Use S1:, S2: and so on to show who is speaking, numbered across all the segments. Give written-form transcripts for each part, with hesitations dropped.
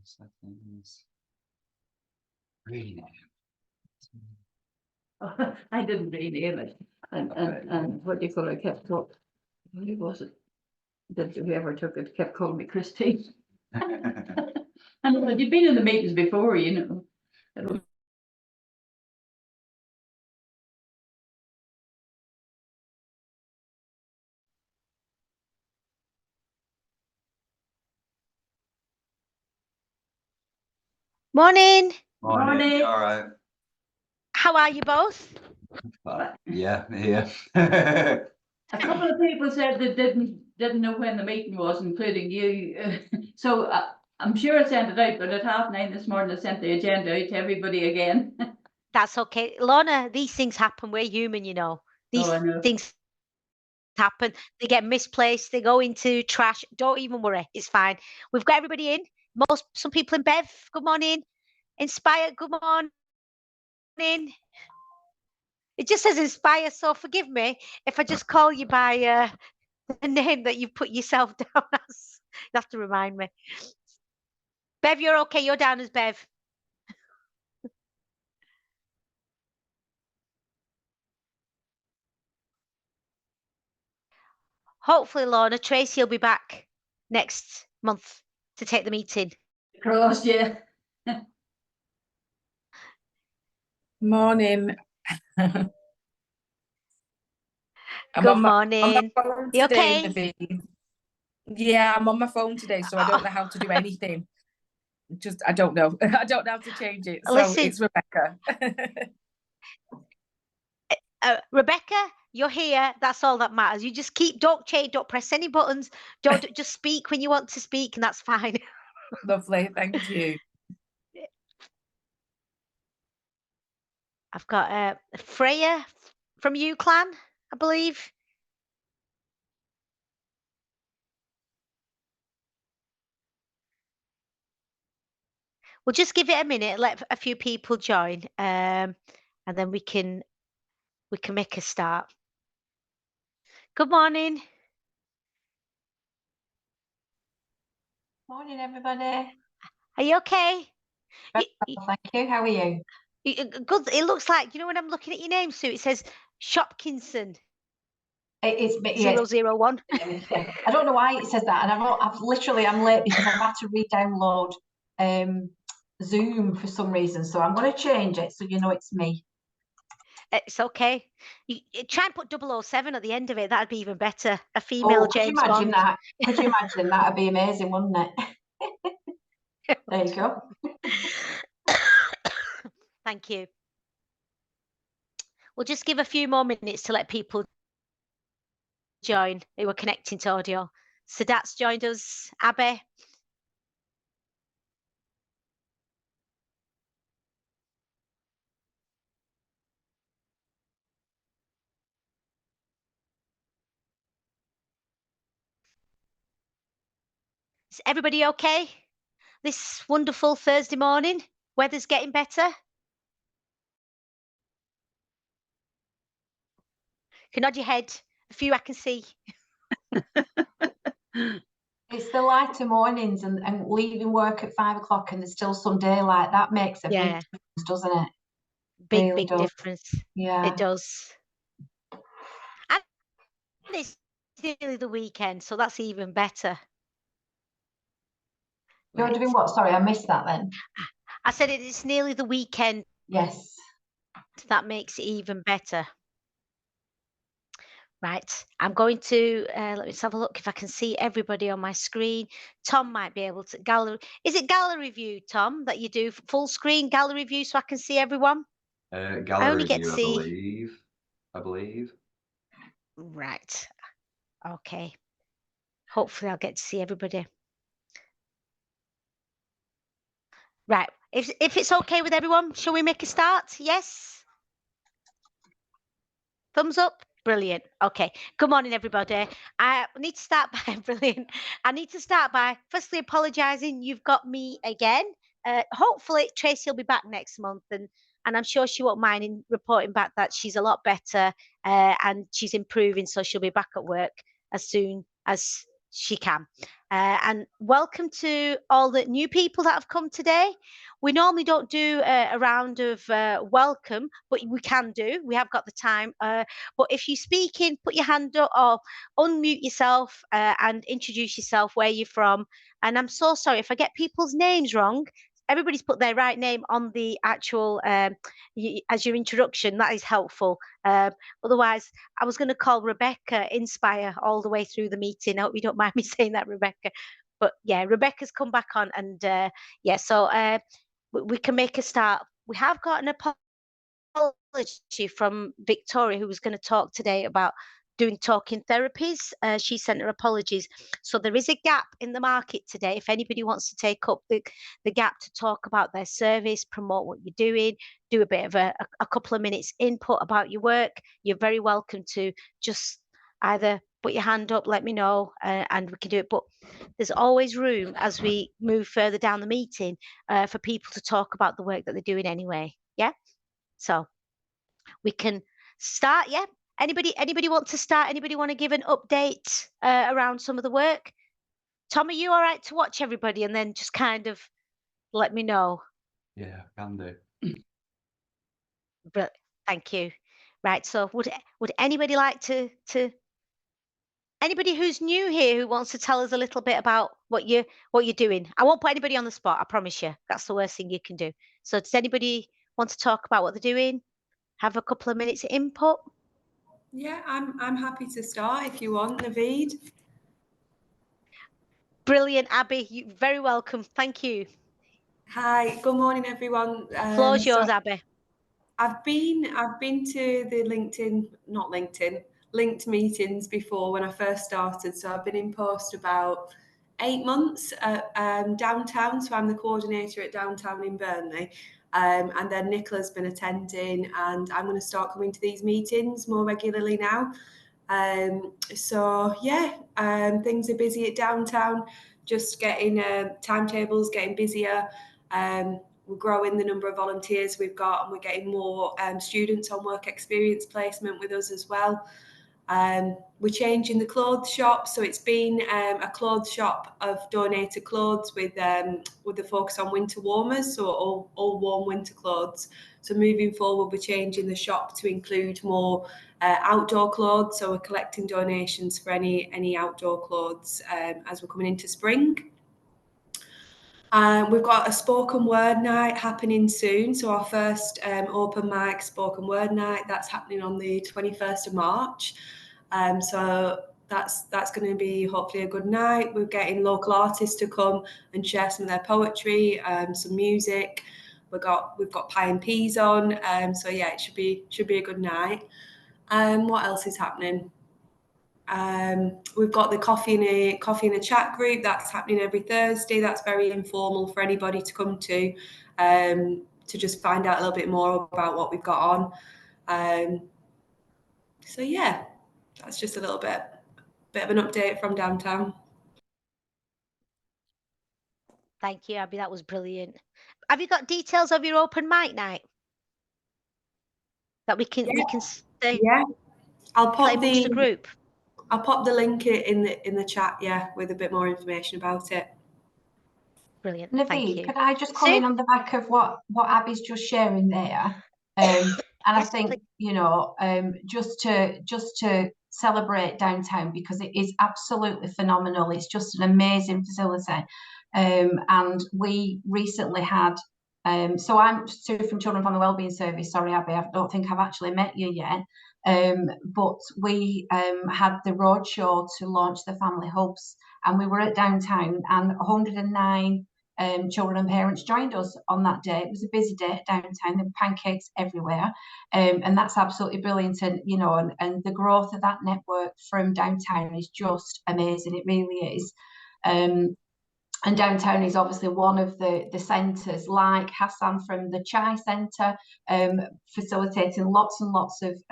S1: Settings. Rename.
S2: I didn't rename it. And what do you call it? Kept talk. Who was it? That whoever took it kept calling me Christine. And you've been in the meetings before, you know.
S3: Morning.
S1: Morning. All right.
S3: How are you both?
S1: Yeah.
S2: A couple of people said they didn't know when the meeting was, including you. So I'm sure I sent it out, but at 9:30 this morning I sent the agenda out to everybody again.
S3: That's okay. Lorna, these things happen. We're human, you know. These
S2: I know.
S3: things happen. They get misplaced. They go into trash. Don't even worry. It's fine. We've got everybody in. Some people in Bev. Good morning. Inspire. Good morning. It just says Inspire, so forgive me if I just call you by the name that you've put yourself down as. You have to remind me. Bev, you're okay. You're down as Bev. Hopefully, Lorna, Tracy will be back next month to take the meeting.
S2: Cross, yeah.
S4: Morning.
S3: Good morning. You okay?
S4: Naveed. Yeah, I'm on my phone today, so I don't know how to do anything. I don't know. I don't know how to change it. So
S3: Listen,
S4: it's Rebecca.
S3: Rebecca, you're here. That's all that matters. You just don't change, don't press any buttons. Don't just speak when you want to speak, and that's fine.
S4: Lovely, thank you.
S3: I've got Freya from UClan, I believe. We'll just give it a minute, let a few people join, and then we can make a start. Good morning.
S5: Morning, everybody.
S3: Are you okay?
S5: Thank you. How are you?
S3: Good. It looks like, you know, when I'm looking at your name, Sue, it says Shopkinson.
S5: It's
S3: 001.
S5: I don't know why it says that, and I'm late because I've had to re-download Zoom for some reason. So I'm going to change it so you know it's me.
S3: It's okay. You try and put 007 at the end of it. That'd be even better. A female James Bond.
S5: Could you imagine that? Could you imagine? That'd be amazing, wouldn't it? There you go.
S3: Thank you. We'll just give a few more minutes to let people join who are connecting to audio. Sadat's joined us. Abby. Is everybody okay this wonderful Thursday morning? Weather's getting better. You can nod your head. A few I can see.
S5: It's the lighter mornings and leaving work at 5 o'clock and there's still some daylight. That makes a big difference, doesn't it?
S3: Big difference.
S5: Yeah.
S3: It does. And it's nearly the weekend, so that's even better.
S5: You're doing what? Sorry, I missed that then.
S3: I said it's nearly the weekend.
S5: Yes.
S3: That makes it even better. Right, I'm going to, let me just have a look if I can see everybody on my screen. Tom might be able to gallery. Is it gallery view, Tom, that you do full screen gallery view so I can see everyone?
S1: Gallery
S3: I only get
S1: view,
S3: to see.
S1: I believe.
S3: Right, okay. Hopefully I'll get to see everybody. Right, if it's okay with everyone, shall we make a start? Yes? Thumbs up? Brilliant. Okay. Good morning, everybody. I need to start by brilliant. I need to start by firstly apologising. You've got me again. Hopefully Tracy will be back next month, and I'm sure she won't mind in reporting back that she's a lot better and she's improving, so she'll be back at work as soon as she can. And welcome to all the new people that have come today. We normally don't do a round of welcome, but we can do. We have got the time. But if you speak in, put your hand up or unmute yourself and introduce yourself, where you're from. And I'm so sorry if I get people's names wrong. Everybody's put their right name on the actual as your introduction. That is helpful. Otherwise, I was going to call Rebecca Inspire all the way through the meeting. I hope you don't mind me saying that, Rebecca. But yeah, Rebecca's come back on, and yeah, so we can make a start. We have got an apology from Victoria, who was going to talk today about doing talking therapies. She sent her apologies. So there is a gap in the market today. If anybody wants to take up the gap to talk about their service, promote what you're doing, do a bit of a couple of minutes input about your work, you're very welcome to just either put your hand up, let me know, and we can do it. But there's always room as we move further down the meeting for people to talk about the work that they're doing anyway. Yeah. So we can start. Yeah. Anybody want to start? Anybody want to give an update around some of the work? Tom, are you all right to watch everybody and then just kind of let me know?
S1: Yeah, can do.
S3: But thank you. Right. So would anybody like to anybody who's new here who wants to tell us a little bit about what you're doing? I won't put anybody on the spot, I promise you. That's the worst thing you can do. So does anybody want to talk about what they're doing? Have a couple of minutes input?
S6: Yeah, I'm happy to start if you want, Naveed.
S3: Brilliant, Abby. You're very welcome. Thank you.
S6: Hi, good morning, everyone.
S3: Floor's yours, Abby.
S6: I've been to the linked meetings before when I first started. So I've been in post about 8 months at downtown. So I'm the coordinator at downtown in Burnley. And then Nicola's been attending, and I'm going to start coming to these meetings more regularly now. So yeah, things are busy at downtown, just getting timetables, getting busier. We're growing the number of volunteers we've got, and we're getting more students on work experience placement with us as well. We're changing the clothes shop, so it's been a clothes shop of donated clothes with the focus on winter warmers, so all warm winter clothes. So moving forward, we're changing the shop to include more outdoor clothes. So we're collecting donations for any outdoor clothes as we're coming into spring. We've got a spoken word night happening soon. So our first open mic spoken word night, that's happening on the 21st of March. So that's going to be hopefully a good night. We're getting local artists to come and share some of their poetry, some music. We've got pie and peas on. So yeah, it should be a good night. What else is happening? We've got the coffee in a chat group that's happening every Thursday. That's very informal for anybody to come to just find out a little bit more about what we've got on. So yeah, that's just a little bit of an update from downtown.
S3: Thank you, Abby. That was brilliant. Have you got details of your open mic night that we can stay
S6: Yeah, I'll
S3: play
S6: pop
S3: amongst the group?
S6: I'll pop the link in the chat, yeah, with a bit more information about it.
S3: Brilliant. Thank
S5: Naveed,
S3: you.
S5: could I just come in on the back of what Abby's just sharing there? And I think, you know, just to celebrate downtown, because it is absolutely phenomenal. It's just an amazing facility. And we recently had, so I'm Sue from Children and Family Wellbeing Service. Sorry, Abby, I don't think I've actually met you yet. But we had the roadshow to launch the family hubs, and we were at downtown, and 109 children and parents joined us on that day. It was a busy day at downtown. There were pancakes everywhere, and that's absolutely brilliant. And you know, and the growth of that network from downtown is just amazing. It really is. And downtown is obviously one of the centres, like Hassan from the Chai Centre, facilitating lots and lots of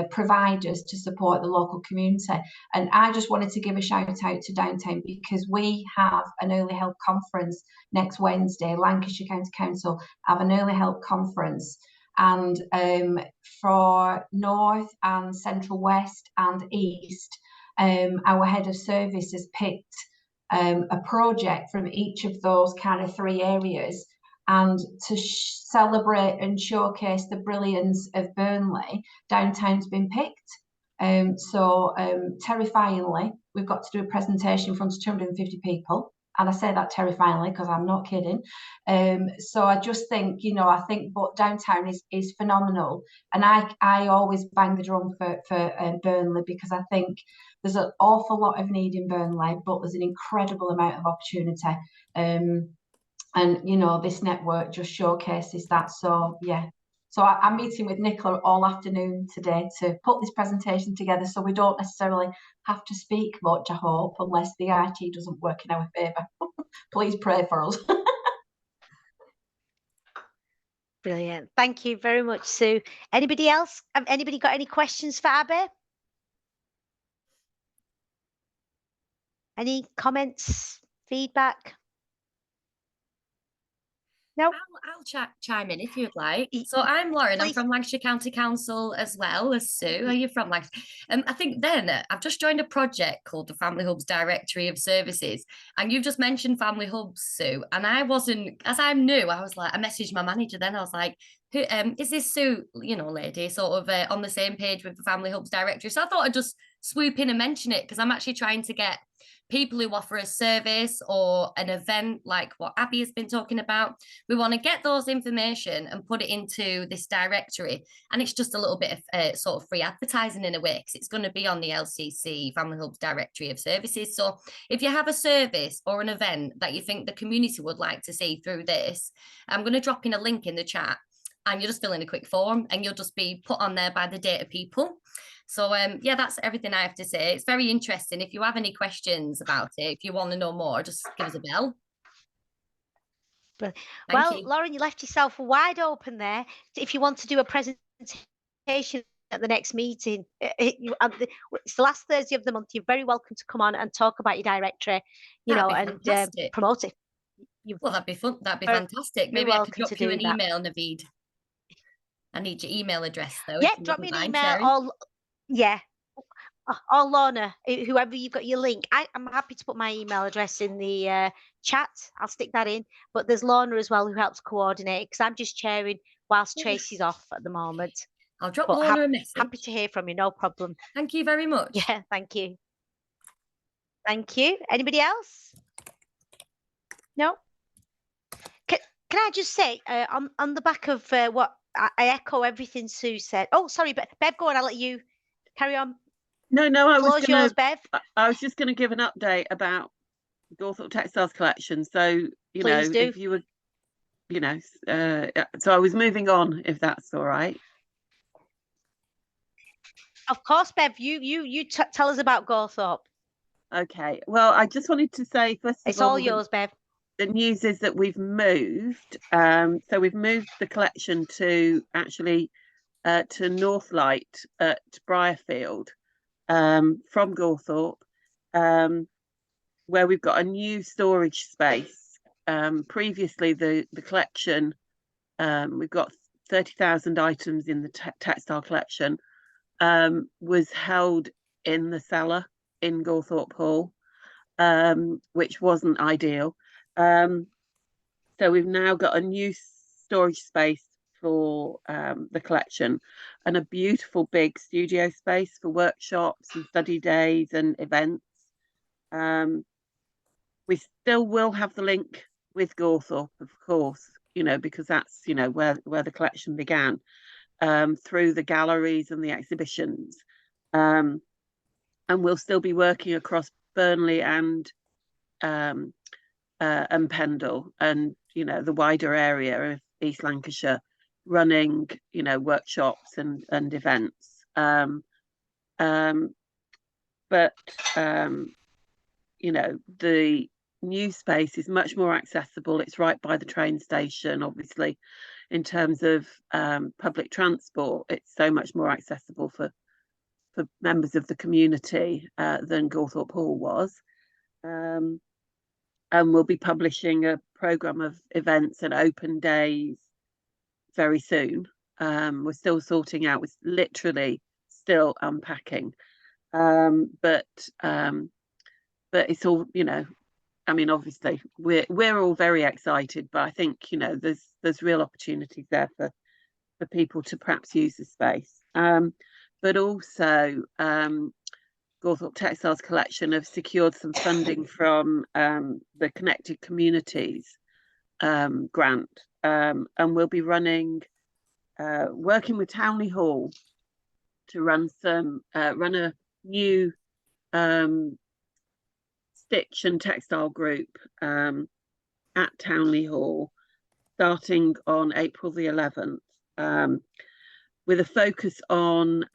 S5: providers to support the local community. And I just wanted to give a shout out to downtown, because we have an early help conference next Wednesday. Lancashire County Council have an early help conference, and for North and Central West and East, our head of service has picked a project from each of those kind of 3 areas, and to celebrate and showcase the brilliance of Burnley, downtown's been picked. So terrifyingly, we've got to do a presentation in front of 250 people. And I say that terrifyingly because I'm not kidding. So I just think, you know, I think but downtown is phenomenal. And I always bang the drum for Burnley, because I think there's an awful lot of need in Burnley, but there's an incredible amount of opportunity. And, you know, this network just showcases that. So, yeah. So I'm meeting with Nicola all afternoon today to put this presentation together, so we don't necessarily have to speak much, I hope, unless the IT doesn't work in our favour. Please pray for us.
S3: Brilliant. Thank you very much, Sue. Anybody else? Have anybody got any questions for Abby? Any comments, feedback? No.
S7: I'll chime in if you'd like. So I'm Lauren.
S3: Please.
S7: I'm from Lancashire County Council as well as Sue. Are you from Lancashire? I think then I've just joined a project called the Family Hubs Directory of Services, and you've just mentioned Family Hubs, Sue. And I wasn't, as I'm new, I was like, I messaged my manager then. I was like, who is this Sue, you know, lady, sort of on the same page with the Family Hubs Directory? So I thought I'd just swoop in and mention it, because I'm actually trying to get people who offer a service or an event like what Abby has been talking about. We want to get those information and put it into this directory, and it's just a little bit of sort of free advertising in a way, because it's going to be on the LCC Family Hubs Directory of Services. So if you have a service or an event that you think the community would like to see through this, I'm going to drop in a link in the chat, and you'll just fill in a quick form and you'll just be put on there by the data people. So yeah, that's everything I have to say. It's very interesting. If you have any questions about it, if you want to know more, just give us a bell.
S3: Well,
S7: you.
S3: Lauren, you left yourself wide open there. If you want to do a presentation at the next meeting, it's the last Thursday of the month. You're very welcome to come on and talk about your directory, you know, and promote it.
S7: Well, that'd be fun. That'd be fantastic. Maybe I could drop you an email, Naveed. I need your email address though.
S3: Yeah, drop me an email or Lorna, whoever you've got your link. I'm happy to put my email address in the chat. I'll stick that in. But there's Lorna as well, who helps coordinate, because I'm just chairing whilst Tracy's off at the moment.
S7: I'll drop Lorna a message.
S3: Happy to hear from you, no problem.
S7: Thank you very much.
S3: Yeah, thank you. Thank you. Anybody else? No? Can I just say, on the back of what I echo everything Sue said. Oh, sorry, but Bev, go on. I'll let you carry on.
S8: No, I was
S3: yours, Bev.
S8: I was just going to give an update about Gawthorpe Textiles collection. So, you
S3: Please
S8: know,
S3: do.
S8: if you were, you know, so I was moving on, if that's all right.
S3: Of course, Bev. You tell us about Gawthorpe.
S8: Okay. Well, I just wanted to say first of all,
S3: it's all yours, Bev.
S8: The news is that we've moved. So we've moved the collection to actually to Northlight at Briarfield, from Gawthorpe, where we've got a new storage space. Previously, the collection, we've got 30,000 items in the textile collection, was held in the cellar in Gawthorpe Hall, which wasn't ideal. So we've now got a new storage space for the collection, and a beautiful big studio space for workshops and study days and events. We still will have the link with Gawthorpe, of course, you know, because that's, you know, where the collection began, through the galleries and the exhibitions. And we'll still be working across Burnley and Pendle and, you know, the wider area of East Lancashire, running, you know, workshops and events. But you know, the new space is much more accessible. It's right by the train station, obviously. In terms of public transport, it's so much more accessible for members of the community than Gawthorpe Hall was. And we'll be publishing a programme of events and open days very soon. We're still sorting out, we're literally still unpacking. But it's all, you know, I mean, obviously we're all very excited, but I think, you know, there's real opportunities there for people to perhaps use the space. But also Gawthorpe Textiles Collection have secured some funding from the Connected Communities grant, and we'll be running, working with Townley Hall to run a new stitch and textile group at Townley Hall, starting on April the 11th, with a focus on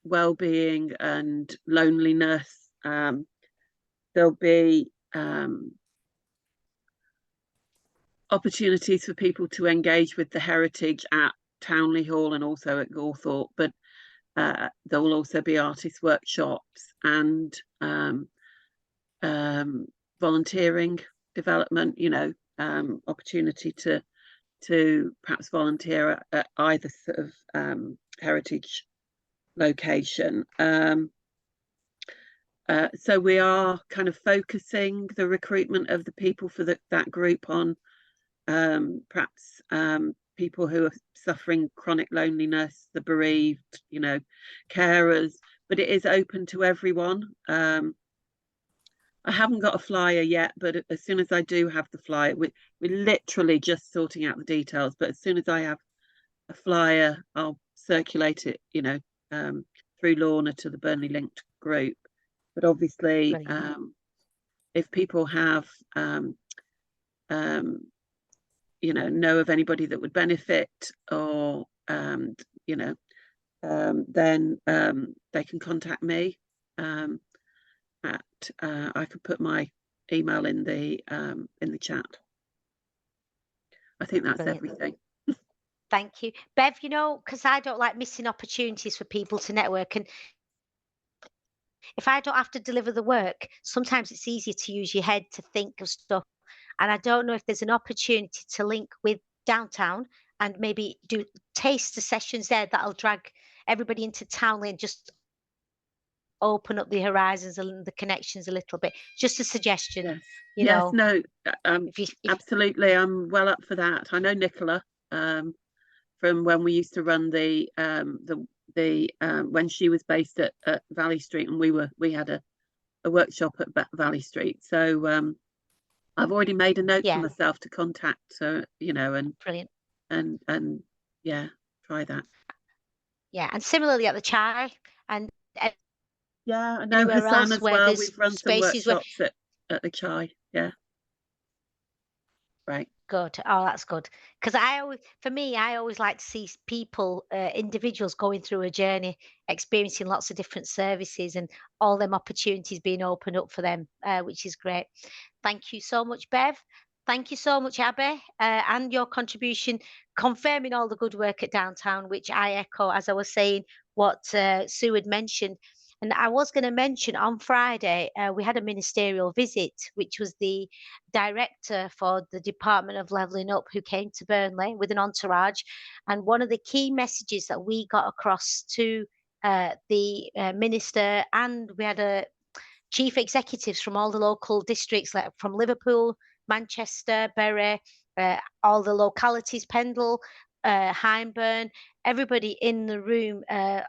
S8: well-being and loneliness. There'll be opportunities for people to engage with the heritage at Townley Hall and also at Gawthorpe, but there will also be artist workshops and volunteering development, you know, opportunity to perhaps volunteer at either sort of heritage location. So we are kind of focusing the recruitment of the people for that group on perhaps people who are suffering chronic loneliness, the bereaved, you know, carers, but it is open to everyone. I haven't got a flyer yet, but as soon as I do have the flyer, we're literally just sorting out the details, but as soon as I have a flyer, I'll circulate it, you know, through Lorna to the Burnley Linked group. But obviously, if people have you know of anybody that would benefit, or you know, then they can contact me at I could put my email in the chat. I think that's everything.
S3: Thank you, Bev. You know, because I don't like missing opportunities for people to network, and if I don't have to deliver the work, sometimes it's easier to use your head to think of stuff. And I don't know if there's an opportunity to link with downtown and maybe do taster sessions there that'll drag everybody into Townley and just open up the horizons and the connections a little bit. Just a suggestion.
S8: Yes,
S3: you
S8: yes,
S3: know,
S8: no, absolutely. I'm well up for that. I know Nicola from when we used to run the when she was based at Valley Street, and we had a workshop at Valley Street. So I've already made a note for myself to contact, so you know, and
S3: brilliant,
S8: and yeah, try that.
S3: Yeah, and similarly at the Chai and
S8: yeah, I know Hassan as well. We've run some workshops at the Chai. Yeah, right.
S3: Good. Oh, that's good. Because I always like to see people, individuals going through a journey, experiencing lots of different services and all them opportunities being opened up for them, which is great. Thank you so much, Bev. Thank you so much, Abby, and your contribution, confirming all the good work at Downtown, which I echo, as I was saying, what Sue had mentioned. And I was going to mention on Friday, we had a ministerial visit, which was the director for the Department of Levelling Up who came to Burnley with an entourage. And one of the key messages that we got across to the minister, and we had chief executives from all the local districts, like from Liverpool, Manchester, Bury, all the localities, Pendle, Hyndburn, everybody in the room at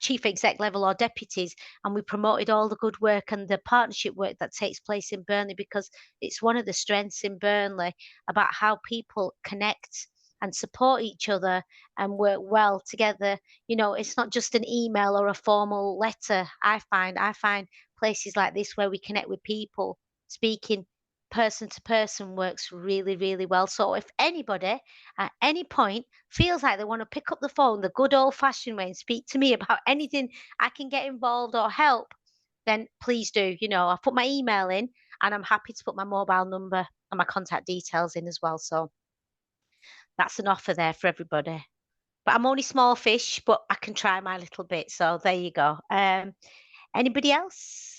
S3: chief exec level or deputies, and we promoted all the good work and the partnership work that takes place in Burnley, because it's one of the strengths in Burnley about how people connect and support each other and work well together. You know, it's not just an email or a formal letter. I find places like this where we connect with people, speaking person to person works really, really well. So if anybody at any point feels like they want to pick up the phone the good old fashioned way and speak to me about anything I can get involved or help, then please do. You know, I've put my email in and I'm happy to put my mobile number and my contact details in as well. So that's an offer there for everybody. But I'm only small fish, but I can try my little bit. So there you go. Anybody else?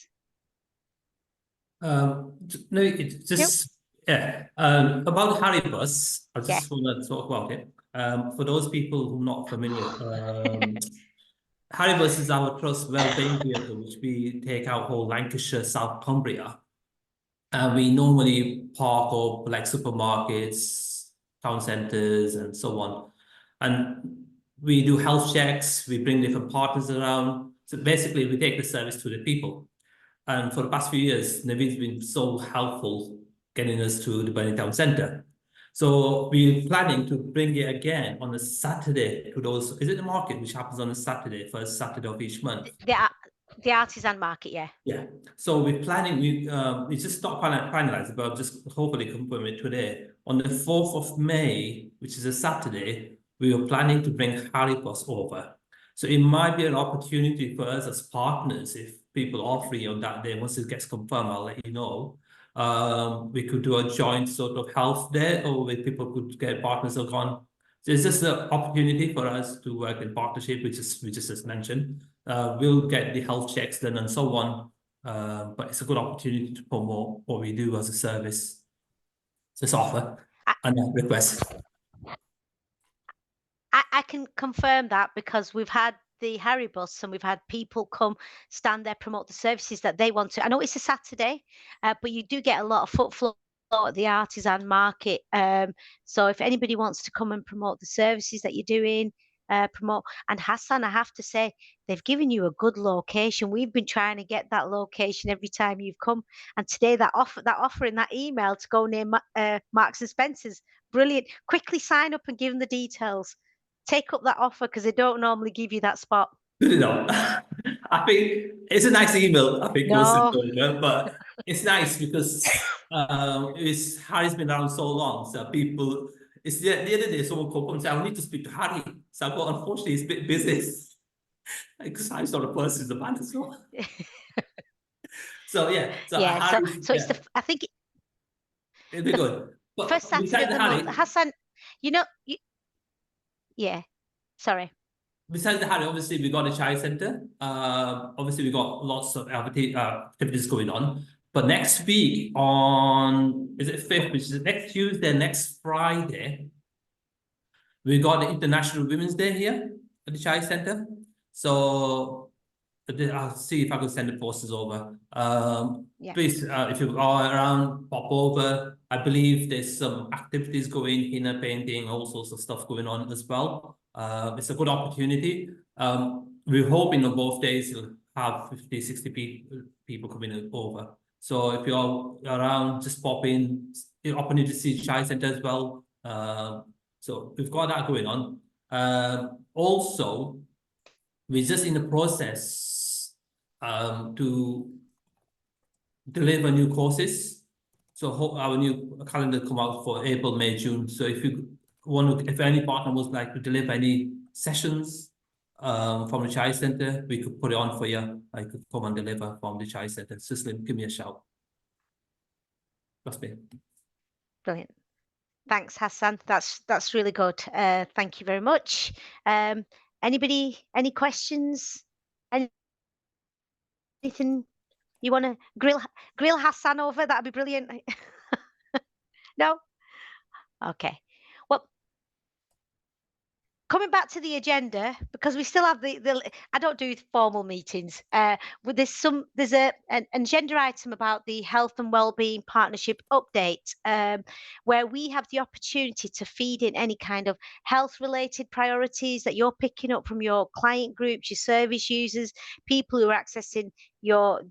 S9: No, it's just about Haribus. I just want to talk about it. For those people who are not familiar, Haribus is our trust wellbeing vehicle, which we take out whole Lancashire, South Cumbria. And we normally park up like supermarkets, town centers, and so on. And we do health checks, we bring different partners around. So basically, we take the service to the people. And for the past few years, Naveen's been so helpful getting us to the Burnley Town Centre. So we're planning to bring it again on a Saturday to those. Is it the market which happens on a Saturday, first Saturday of each month?
S3: The artisan market, yeah.
S9: Yeah. So we're planning. We just not finalized, but just hopefully confirm it today. On the 4th of May, which is a Saturday, we are planning to bring Haribos over. So it might be an opportunity for us as partners if people are free on that day. Once it gets confirmed, I'll let you know. We could do a joint sort of health day, or where people could get partners or gone. So it's just an opportunity for us to work in partnership, which we just mentioned. We'll get the health checks done and so on, but it's a good opportunity to promote what we do as a service. This offer and a request.
S3: I can confirm that because we've had the Harry Bus and we've had people come stand there, promote the services that they want to. I know it's a Saturday, but you do get a lot of footfall at the artisan market. So if anybody wants to come and promote the services that you're doing, promote. And Hassan, I have to say, they've given you a good location. We've been trying to get that location every time you've come. And today that offer in that email to go near Marks and Spencer's, brilliant. Quickly sign up and give them the details. Take up that offer because they don't normally give you that spot.
S9: Good enough. I think it's a nice email. I think but it's nice because Harry's been around so long. So people, it's the other day someone called and said, I need to speak to Harry. So I go, unfortunately, he's a bit busy. Because Harry's not a person, he's a man as well. So yeah, so
S3: yeah,
S9: Harry's,
S3: so it's the I think
S9: it'll be good. But
S3: first Saturday of the month, Hassan. Yeah, sorry.
S9: Besides the Harry, obviously we got a child center. Obviously we got lots of activities going on. But next week is it 5th, which is next Tuesday, next Friday, we got the International Women's Day here at the child center. So I'll see if I can send the posters over. Please, if you are around, pop over. I believe there's some activities going, inner painting, all sorts of stuff going on as well. It's a good opportunity. We're hoping on both days you'll have 50, 60 people coming over. So if you're around, just pop in. The opportunity to see Child Centre as well. So we've got that going on. Also, we're just in the process to deliver new courses. So our new calendar come out for April, May, June. So if you if any partner would like to deliver any sessions from the Child Centre, we could put it on for you. I could come and deliver from the Child Centre. Cicely, give me a shout. That's me.
S3: Brilliant. Thanks, Hassan. That's really good. Thank you very much. Anybody, any questions? Anything you want to grill Hassan over? That'd be brilliant. No? Okay. Well, coming back to the agenda, because we still have I don't do formal meetings. There's an agenda item about the Health and Wellbeing Partnership update, where we have the opportunity to feed in any kind of health-related priorities that you're picking up from your client groups, your service users, people who are accessing your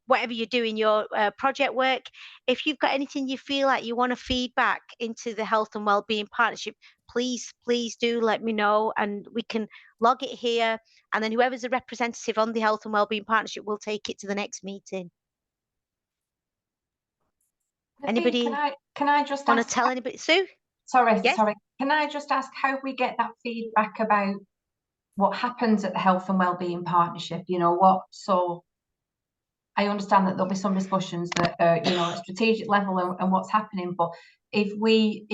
S3: whatever you're doing, your project work. If you've got anything you feel like you want to feed back into the Health and Wellbeing Partnership, please do let me know and we can log it here. And then whoever's a representative on the Health and Wellbeing Partnership will take it to the next meeting. Anybody?
S5: Can I just
S3: want to tell anybody? Sue?
S5: Sorry.
S3: Yes?
S5: Can I just ask how we get that feedback about what happens at the Health and Wellbeing Partnership? So I understand that there'll be some discussions that are, at strategic level and what's happening. But if we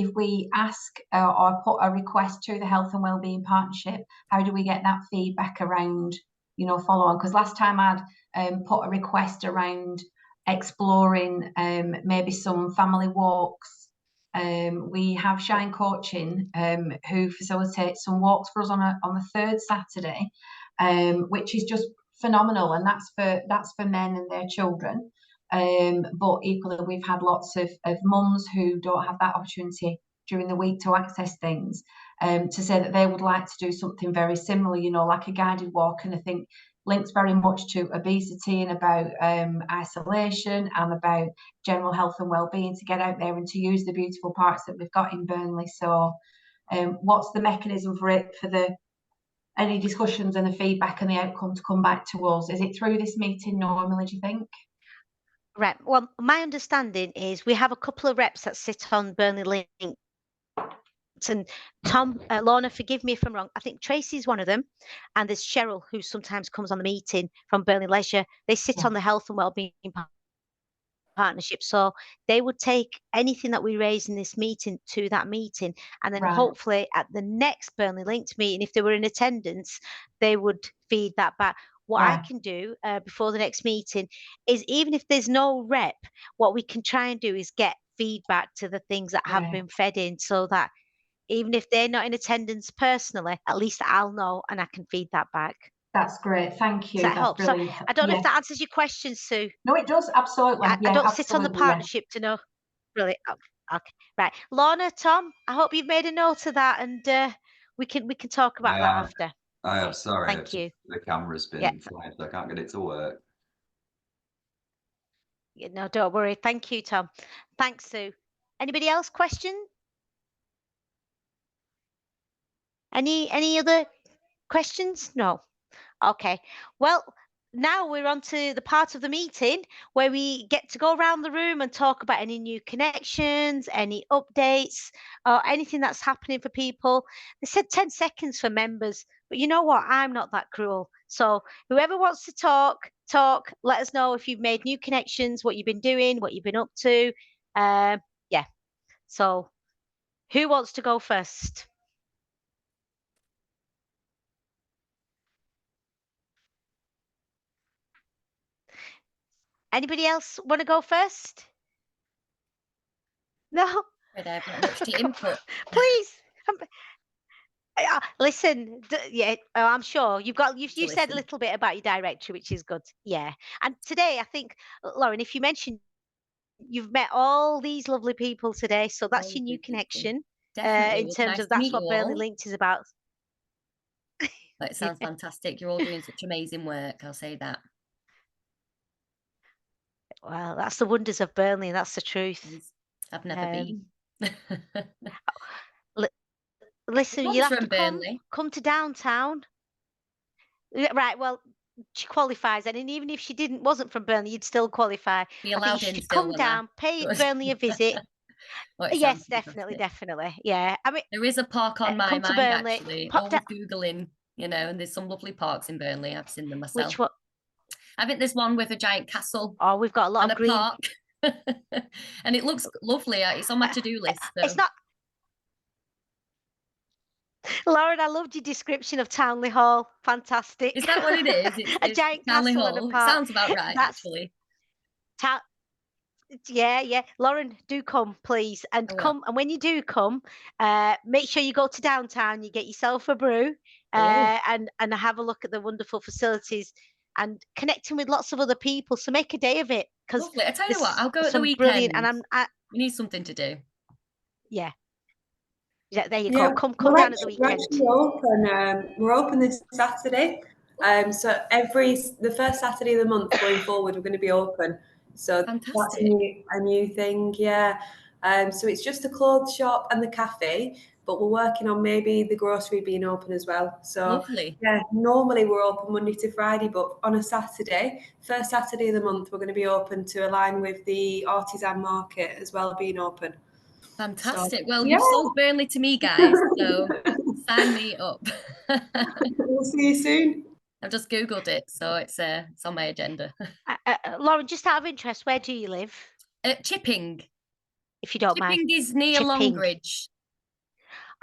S5: ask or put a request to the Health and Wellbeing Partnership, how do we get that feedback around, follow on? Because last time I'd put a request around exploring maybe some family walks. We have Shine Coaching who facilitates some walks for us on the third Saturday, which is just phenomenal, and that's for men and their children. But equally, we've had lots of mums who don't have that opportunity during the week to access things, to say that they would like to do something very similar, you know, like a guided walk. And I think links very much to obesity and about isolation and about general health and well-being, to get out there and to use the beautiful parks that we've got in Burnley. So what's the mechanism for it, for the any discussions and the feedback and the outcome to come back to us? Is it through this meeting normally, do you think?
S3: Right. Well, my understanding is we have a couple of reps that sit on Burnley Linked. And Tom, Lorna, forgive me if I'm wrong. I think Tracy's one of them, and there's Cheryl, who sometimes comes on the meeting from Burnley Leisure. They sit on the health and wellbeing partnership, so they would take anything that we raise in this meeting to that meeting, and then hopefully at the next Burnley Linked meeting, if they were in attendance, they would feed that back. What I can do before the next meeting is, even if there's no rep, what we can try and do is get feedback to the things that have been fed in, so that even if they're not in attendance personally, at least I'll know and I can feed that back.
S5: That's great. Thank you.
S3: Does that help? So
S5: Brilliant.
S3: I don't know if that answers your question, Sue.
S5: No, it does. Absolutely.
S3: I don't sit on the
S5: absolutely,
S3: partnership to know. Really? Okay. Right. Lorna, Tom, I hope you've made a note of that, and we can talk about that after.
S1: I am sorry.
S3: Thank you.
S1: The camera's been flying, so I can't get it to work.
S3: Yeah, no, don't worry. Thank you, Tom. Thanks, Sue. Anybody else question? Any other questions? No. Okay. Well, now we're on to the part of the meeting where we get to go around the room and talk about any new connections, any updates, or anything that's happening for people. They said 10 seconds for members, but you know what? I'm not that cruel. So whoever wants to talk. Let us know if you've made new connections, what you've been doing, what you've been up to. Yeah. So who wants to go first? Anybody else want to go first? No?
S7: I've not much to input.
S3: Please. Listen, I'm sure you said a little bit about your directory, which is good. Yeah. And today, I think, Lauren, if you mentioned you've met all these lovely people today, so that's your new connection.
S7: Definitely.
S3: In terms of that's what Burnley Linked is about.
S7: It sounds fantastic. You're all doing such amazing work. I'll say that.
S3: Well, that's the wonders of Burnley. That's the truth.
S7: I've never been.
S3: Listen, you'll have to come to downtown. Right, well, she qualifies, and even if she wasn't from Burnley, you'd still qualify.
S7: Be allowed
S3: you
S7: in
S3: should
S7: still,
S3: come down, pay Burnley a visit. Yes, definitely. Yeah, I mean,
S7: there is a park on my mind,
S3: Burnley,
S7: actually. Always Googling, and there's some lovely parks in Burnley. I've seen them myself.
S3: Which one?
S7: I think there's one with a giant castle.
S3: Oh, we've got a lot of green.
S7: Park. And it looks lovely. It's on my to-do list. So.
S3: It's not. Lauren, I loved your description of Townley Hall. Fantastic.
S7: Is that what it is? It's
S3: a giant
S7: Townley
S3: castle
S7: Hall.
S3: and a park.
S7: It sounds about right, actually.
S3: Yeah. Lauren, do come, please. And come, and when you do come, make sure you go to downtown, you get yourself a brew, and have a look at the wonderful facilities and connecting with lots of other people. So make a day of it.
S7: Lovely. I tell you what, I'll go at the weekend. Brilliant, and we need something to do.
S3: Yeah. Yeah, there you go. Come down at the weekend.
S6: We're open this Saturday. So the first Saturday of the month going forward, we're going to be open. So
S7: fantastic.
S6: That's a new thing, yeah. So it's just a clothes shop and the cafe, but we're working on maybe the grocery being open as well. So
S7: lovely.
S6: Yeah, normally we're open Monday to Friday, but on a Saturday, first Saturday of the month, we're going to be open to align with the artisan market as well being open.
S7: Fantastic. So, well, you've sold Burnley to me, guys, so sign me up.
S6: We'll see you soon.
S7: I've just Googled it, so it's on my agenda.
S3: Lauren, just out of interest, where do you live?
S7: Chipping.
S3: If you don't mind.
S7: Chipping is near Longbridge.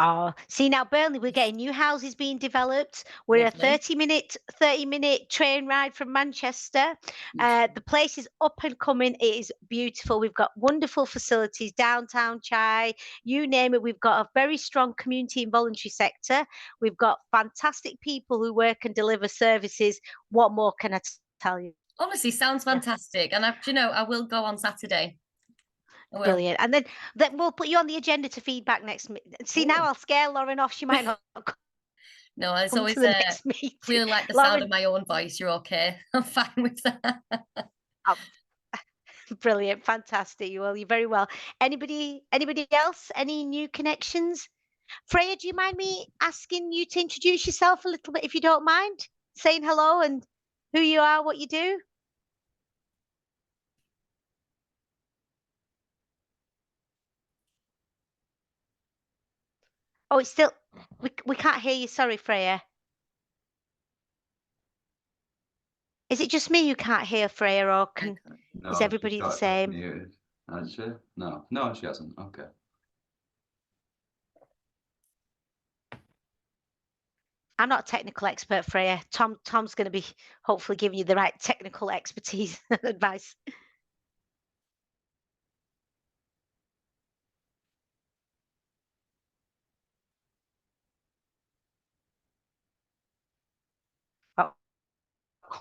S3: Oh, see now, Burnley, we're getting new houses being developed. We're a 30-minute train ride from Manchester. The place is up and coming. It is beautiful. We've got wonderful facilities, downtown chai, you name it. We've got a very strong community and voluntary sector. We've got fantastic people who work and deliver services. What more can I tell you?
S7: Honestly, sounds fantastic. And I will go on Saturday. I will.
S3: Brilliant. And then we'll put you on the agenda to feedback next. See, now I'll scare Lauren off. She might not come
S7: No, it's
S3: to
S7: always
S3: the next meeting.
S7: clearly like the sound
S3: Lauren,
S7: of my own voice. You're okay. I'm fine with that.
S3: brilliant, fantastic. Well, you're very well. Anybody else? Any new connections? Freya, do you mind me asking you to introduce yourself a little bit, if you don't mind? Saying hello and who you are, what you do? Oh, it's still, we can't hear you. Sorry, Freya. Is it just me who can't hear Freya, or
S1: No,
S3: is everybody
S1: she's
S3: the
S1: got it
S3: same?
S1: muted. Has she? No, she hasn't. Okay.
S3: I'm not a technical expert, Freya. Tom's going to be hopefully giving you the right technical expertise and advice. Oh.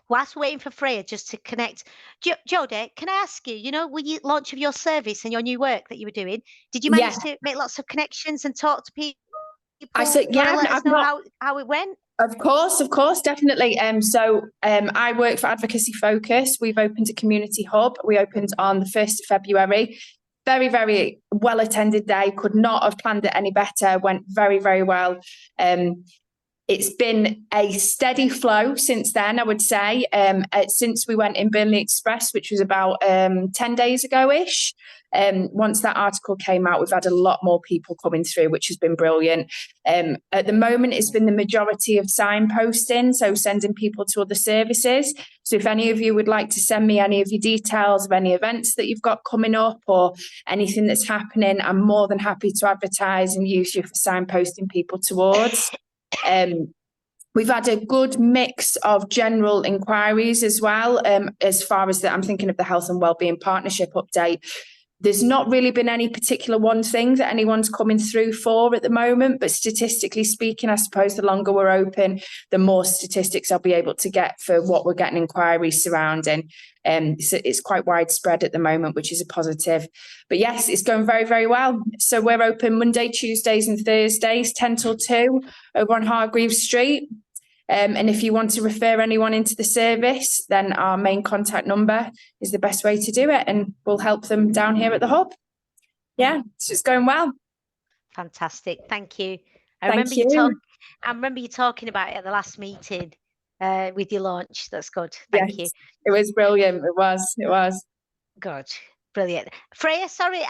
S3: Whilst we're waiting for Freya just to connect, Jodie, can I ask you, with your launch of your service and your new work that you were doing, did you manage to make lots of connections and talk to people?
S10: I said,
S3: Do you wanna
S10: yeah,
S3: let us
S10: I've
S3: know
S10: not.
S3: how it went?
S10: Of course, definitely. I work for Advocacy Focus. We've opened a community hub. We opened on the 1st of February. Very, very well attended day. Could not have planned it any better. Went very, very well. It's been a steady flow since then, I would say, since we went in Burnley Express, which was about 10 days ago-ish. Once that article came out, we've had a lot more people coming through, which has been brilliant. At the moment, it's been the majority of signposting, so sending people to other services. So if any of you would like to send me any of your details of any events that you've got coming up or anything that's happening, I'm more than happy to advertise and use you for signposting people towards. We've had a good mix of general inquiries as well. As far as I'm thinking of the Health and Wellbeing Partnership update. There's not really been any particular one thing that anyone's coming through for at the moment, but statistically speaking, I suppose the longer we're open, the more statistics I'll be able to get for what we're getting inquiries surrounding. So it's quite widespread at the moment, which is a positive. But yes, it's going very, very well. So we're open Monday, Tuesdays and Thursdays, 10 till 2 over on Hargreaves Street. And if you want to refer anyone into the service, then our main contact number is the best way to do it, and we'll help them down here at the hub. Yeah, it's just going well.
S3: Fantastic, thank you. I
S10: Thank
S3: remember you talking about it at the last meeting with your launch. That's good. Thank you.
S10: It was brilliant. It was.
S3: Good, brilliant. Freya, sorry,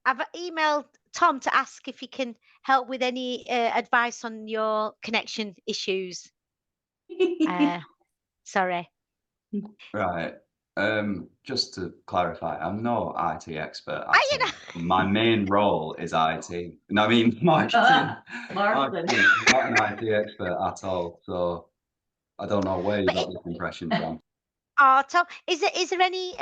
S3: I've emailed Tom to ask if he can help with any advice on your connection issues. Sorry.
S1: Right. Just to clarify, I'm no IT expert.
S3: Are you not?
S1: My main role is IT. No, I mean marketing.
S2: Marketing.
S1: I'm not an IT expert at all. So I don't know where you got this impression from.
S3: Oh, Tom, is there any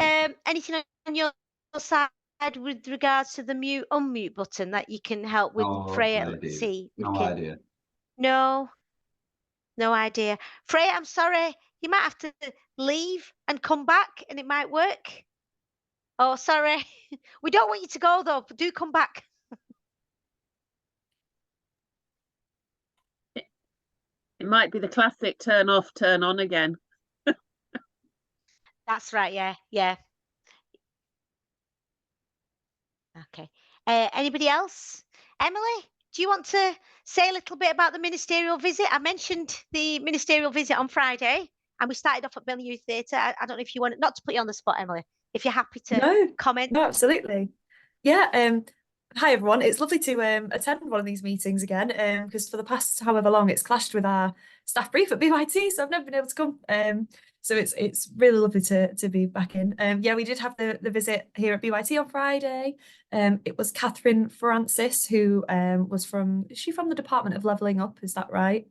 S3: anything on your side with regards to the mute unmute button that you can help with?
S1: No
S3: Freya?
S1: idea.
S3: See,
S1: No idea.
S3: No idea. Freya, I'm sorry. You might have to leave and come back and it might work. Oh, sorry. We don't want you to go though, but do come back.
S8: It might be the classic turn off, turn on again.
S3: That's right, yeah. Okay. Anybody else? Emily, do you want to say a little bit about the ministerial visit? I mentioned the ministerial visit on Friday, and we started off at Burnley Youth Theatre. I don't know if you want, not to put you on the spot, Emily, if you're happy to comment.
S11: No, absolutely. Yeah. Hi everyone. It's lovely to attend one of these meetings again. Because for the past however long it's clashed with our staff brief at BYT, so I've never been able to come. So it's really lovely to be back in. Yeah, we did have the visit here at BYT on Friday. It was Catherine Francis who was from the Department of Levelling Up, is that right?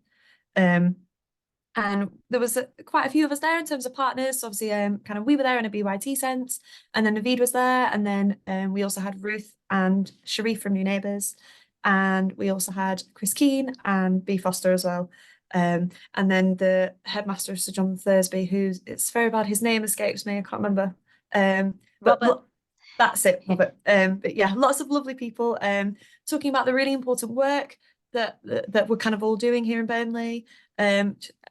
S11: And there was quite a few of us there in terms of partners. Obviously, kind of we were there in a BYT sense, and then Naveed was there, and then we also had Ruth and Sharif from New Neighbours, and we also had Chris Keane and B Foster as well. And then the headmaster of Sir John Thursby, who's, it's very bad, his name escapes me, I can't remember. But
S3: Robert.
S11: That's it, Robert. But yeah, lots of lovely people talking about the really important work that we're kind of all doing here in Burnley.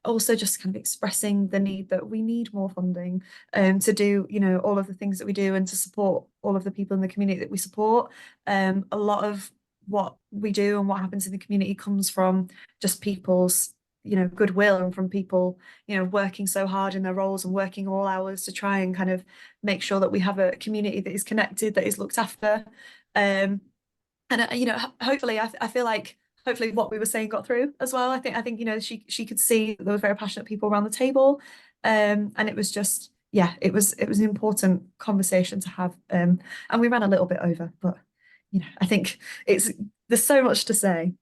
S11: Also just kind of expressing the need that we need more funding to do, you know, all of the things that we do and to support all of the people in the community that we support. A lot of what we do and what happens in the community comes from just people's, you know, goodwill, and from people, you know, working so hard in their roles and working all hours to try and kind of make sure that we have a community that is connected, that is looked after. And you know, hopefully, I feel like hopefully what we were saying got through as well. I think you know, she could see that there were very passionate people around the table, and it was just, yeah, it was an important conversation to have, and we ran a little bit over, but you know, I think there's so much to say.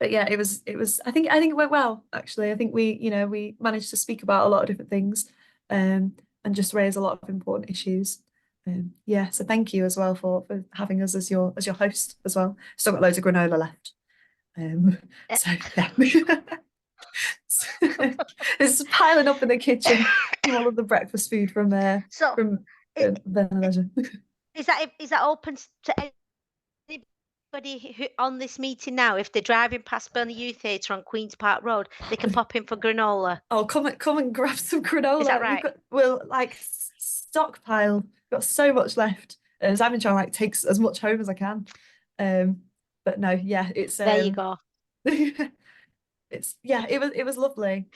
S11: But yeah, it was I think it went well, actually. I think we managed to speak about a lot of different things, and just raise a lot of important issues. Yeah, so thank you as well for having us as your host as well. Still got loads of granola left. So yeah. It's piling up in the kitchen, all of the breakfast food from Leisure.
S3: Is that open to anybody who on this meeting now? If they're driving past Burnley Youth Theatre on Queen's Park Road, they can pop in for granola.
S11: Oh, come and grab some granola.
S3: Is that right?
S11: We'll like stockpile. Got so much left. So I've been trying to like take as much home as I can. But no, yeah, it's
S3: there you go.
S11: It's it was lovely.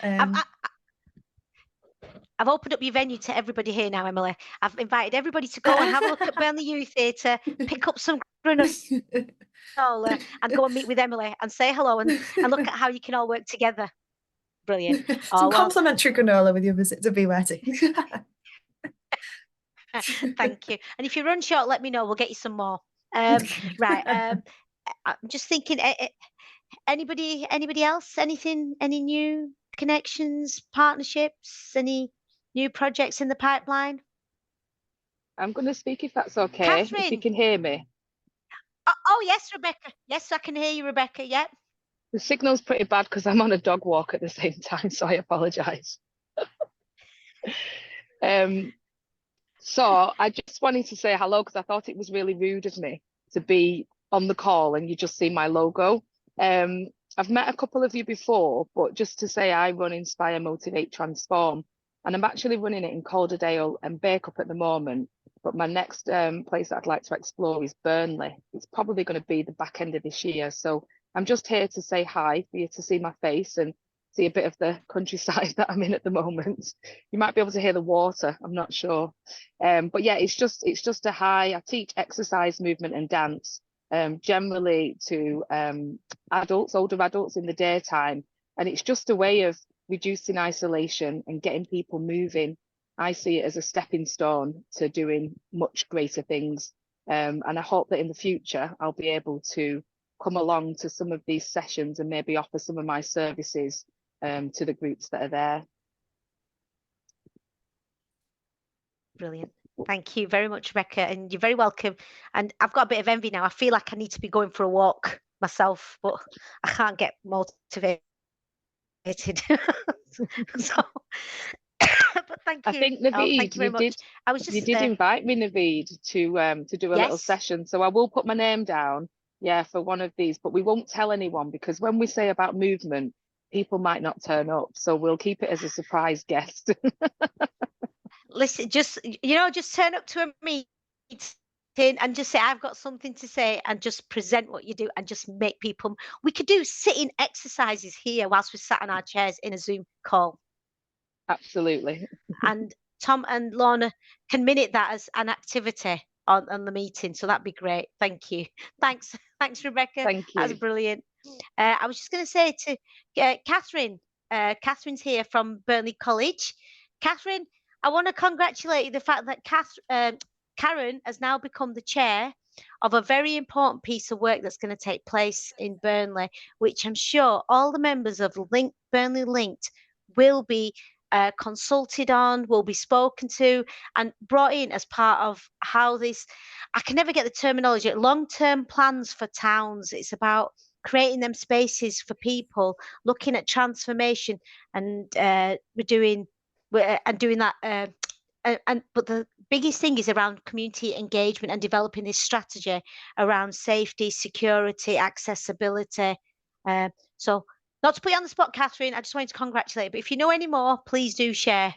S3: I've opened up your venue to everybody here now, Emily. I've invited everybody to go and have a look at Burnley Youth Theatre, pick up some granola, and go and meet with Emily and say hello and look at how you can all work together. Brilliant.
S11: Some complimentary granola with your visit to BYT.
S3: Thank you. And if you run short, let me know. We'll get you some more. Right. I'm just thinking. Anybody else? Anything? Any new connections, partnerships? Any new projects in the pipeline?
S12: I'm going to speak if that's okay.
S3: Catherine.
S12: If you can hear me.
S3: Oh yes, Rebecca. Yes, I can hear you, Rebecca. Yep.
S12: The signal's pretty bad because I'm on a dog walk at the same time, so I apologise. So I just wanted to say hello because I thought it was really rude of me to be on the call and you just see my logo. I've met a couple of you before, but just to say I run Inspire, Motivate, Transform, and I'm actually running it in Calderdale and Bacup at the moment. But my next place that I'd like to explore is Burnley. It's probably going to be the back end of this year. So I'm just here to say hi, for you to see my face and see a bit of the countryside that I'm in at the moment. You might be able to hear the water, I'm not sure. But yeah, it's just a hi. I teach exercise, movement and dance, generally to adults, older adults in the daytime. And it's just a way of reducing isolation and getting people moving. I see it as a stepping stone to doing much greater things. And I hope that in the future, I'll be able to come along to some of these sessions and maybe offer some of my services to the groups that are there.
S3: Brilliant. Thank you very much, Rebecca, and you're very welcome. And I've got a bit of envy now. I feel like I need to be going for a walk myself, but I can't get motivated. So, but thank you.
S12: I think Naveed,
S3: thank you very much. I was just
S12: you did invite me, Naveed, to do a little session. So I will put my name down, for one of these, but we won't tell anyone because when we say about movement, people might not turn up. So we'll keep it as a surprise guest.
S3: Listen, just turn up to a meeting and just say, I've got something to say, and just present what you do and just make people. We could do sitting exercises here whilst we sat on our chairs in a Zoom call.
S12: Absolutely.
S3: And Tom and Lorna can minute that as an activity on the meeting. So that'd be great. Thank you. Thanks, Rebecca.
S12: Thank you.
S3: That's brilliant. I was just going to say to Catherine, Catherine's here from Burnley College. Catherine, I want to congratulate you the fact that Karen has now become the chair of a very important piece of work that's going to take place in Burnley, which I'm sure all the members of Burnley Linked will be consulted on, will be spoken to and brought in as part of how this, I can never get the terminology, long-term plans for towns. It's about creating them spaces for people, looking at transformation, and doing that. But the biggest thing is around community engagement and developing this strategy around safety, security, accessibility. So not to put you on the spot, Catherine, I just wanted to congratulate you, but if you know any more, please do share.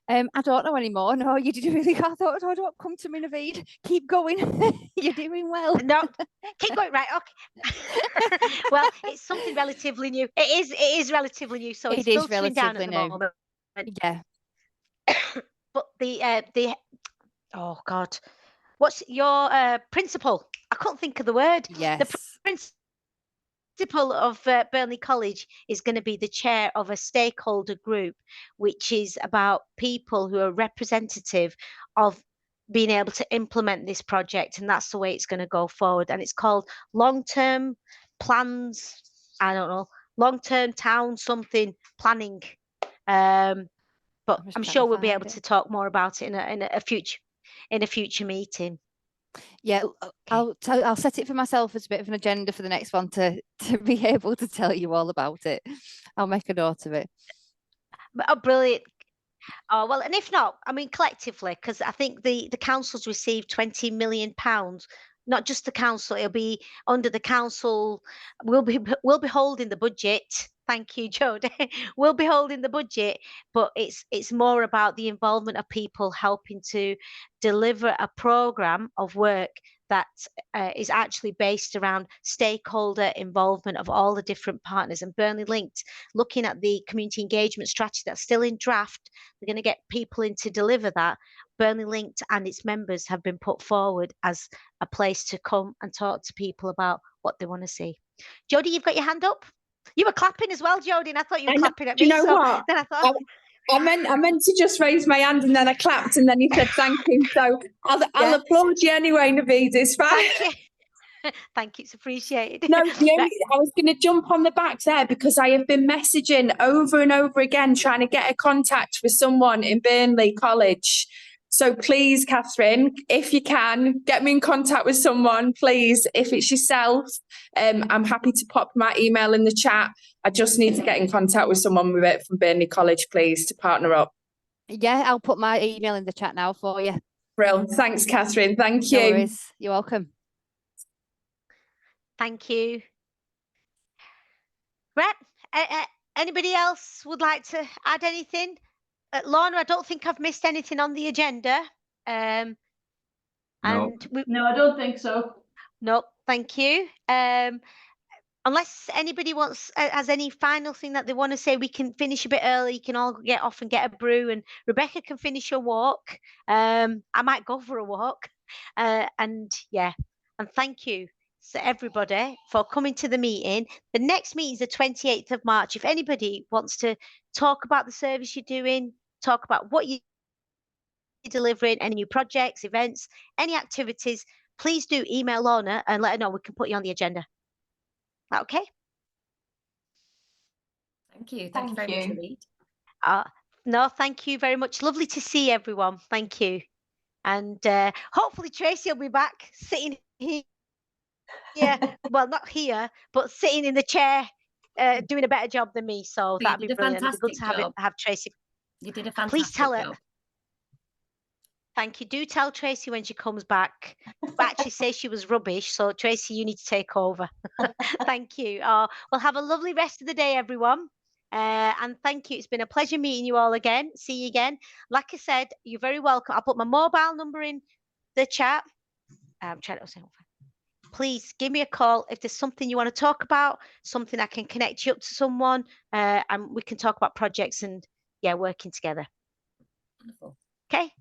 S13: I don't know anymore. No, you did really. I thought, oh, don't come to me, Naveed. Keep going. You're doing well.
S3: No, keep going. Right, okay. Well, it's something relatively new. It is relatively new, so it's filtering down at the moment.
S13: Yeah.
S3: But the oh God, what's your principal? I couldn't think of the word.
S13: Yes.
S3: The principal of Burnley College is going to be the chair of a stakeholder group, which is about people who are representative of being able to implement this project, and that's the way it's going to go forward. And it's called long-term plans. I don't know, long-term town something planning. But I'm sure we'll be able to talk more about it in a future meeting.
S13: Yeah, okay. I'll set it for myself as a bit of an agenda for the next one to be able to tell you all about it. I'll make a note of it.
S3: Oh, brilliant. Oh, well, and if not, I mean, collectively, because I think the council's received £20 million. Not just the council, it'll be under the council. We'll be holding the budget. Thank you, Jodie. We'll be holding the budget, but it's more about the involvement of people helping to deliver a program of work that is actually based around stakeholder involvement of all the different partners. And Burnley Linked, looking at the community engagement strategy that's still in draft, they're going to get people in to deliver that. Burnley Linked and its members have been put forward as a place to come and talk to people about what they want to see. Jodie, you've got your hand up. You were clapping as well, Jodie, and I thought you were clapping at me.
S10: Do you know what?
S3: Then I thought
S10: I meant to just raise my hand and then I clapped and then you said thank you. So I'll applaud you anyway, Naveed. It's fine.
S3: Thank you. Thank you, it's appreciated.
S10: No, I was going to jump on the back there because I have been messaging over and over again trying to get a contact with someone in Burnley College. So please, Catherine, if you can, get me in contact with someone, please. If it's yourself, I'm happy to pop my email in the chat. I just need to get in contact with someone with it from Burnley College, please, to partner up.
S13: Yeah, I'll put my email in the chat now for you.
S10: Brilliant. Thanks, Catherine. Thank you.
S13: No worries. You're welcome.
S3: Thank you. Right. Anybody else would like to add anything? Lorna, I don't think I've missed anything on the agenda.
S2: No, I don't think so.
S3: No, thank you. Unless anybody has any final thing that they want to say, we can finish a bit early. You can all get off and get a brew, and Rebecca can finish her walk. I might go for a walk. And thank you to everybody for coming to the meeting. The next meeting is the 28th of March. If anybody wants to talk about the service you're doing, talk about what you're delivering, any new projects, events, any activities, please do email Lorna and let her know. We can put you on the agenda. Okay.
S7: Thank you. Thank you very much, Naveed.
S3: No, thank you very much. Lovely to see everyone. Thank you. And hopefully Tracy will be back sitting here. Yeah, well, not here, but sitting in the chair, doing a better job than me. So that'd be brilliant. It'd be good to have Tracy.
S7: You did a fantastic
S3: Please tell her.
S7: job.
S3: Thank you. Do tell Tracy when she comes back. But actually say she was rubbish. So Tracy, you need to take over. Thank you. Well, have a lovely rest of the day, everyone. And thank you. It's been a pleasure meeting you all again. See you again. Like I said, you're very welcome. I'll put my mobile number in the chat. Please give me a call if there's something you want to talk about, something I can connect you up to someone, and we can talk about projects and working together.
S7: Wonderful.
S3: Okay.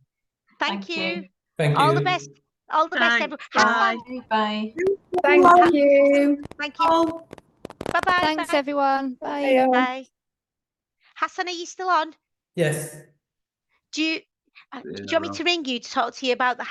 S3: Thank you.
S9: Thank you.
S3: All the best. All the best, everyone.
S5: Bye. Bye.
S10: Thank you.
S3: Thank you. Bye-bye.
S13: Thanks, everyone. Bye.
S3: Bye. Hassan, are you still on?
S9: Yes.
S3: Do you want me to ring you to talk to you about the